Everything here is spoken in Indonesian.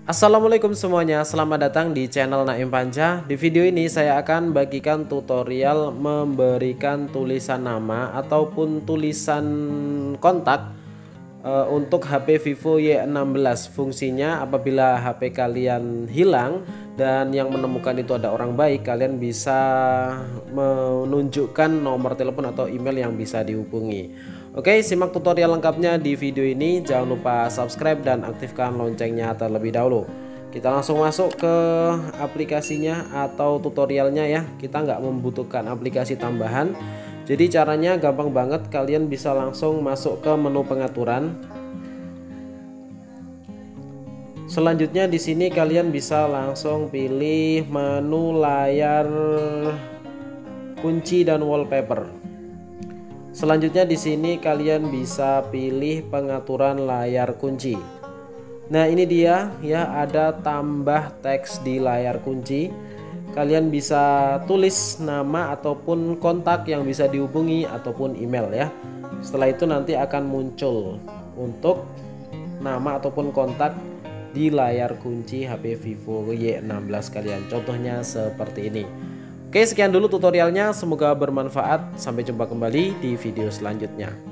Assalamualaikum semuanya, selamat datang di channel Naim Panca. Di video ini saya akan bagikan tutorial memberikan tulisan nama ataupun tulisan kontak untuk HP Vivo Y16. Fungsinya apabila HP kalian hilang dan yang menemukan itu ada orang baik, kalian bisa menunjukkan nomor telepon atau email yang bisa dihubungi. Oke, simak tutorial lengkapnya di video ini. Jangan lupa subscribe dan aktifkan loncengnya terlebih dahulu. Kita langsung masuk ke aplikasinya atau tutorialnya ya. Kita nggak membutuhkan aplikasi tambahan. Jadi caranya gampang banget. Kalian bisa langsung masuk ke menu pengaturan. Selanjutnya di sini kalian bisa langsung pilih menu layar kunci dan wallpaper. Selanjutnya di sini kalian bisa pilih pengaturan layar kunci. Nah, ini dia ya, ada tambah teks di layar kunci. Kalian bisa tulis nama ataupun kontak yang bisa dihubungi ataupun email ya. Setelah itu nanti akan muncul untuk nama ataupun kontak di layar kunci HP Vivo Y16 kalian. Contohnya seperti ini. Oke, sekian dulu tutorialnya, semoga bermanfaat. Sampai jumpa kembali di video selanjutnya.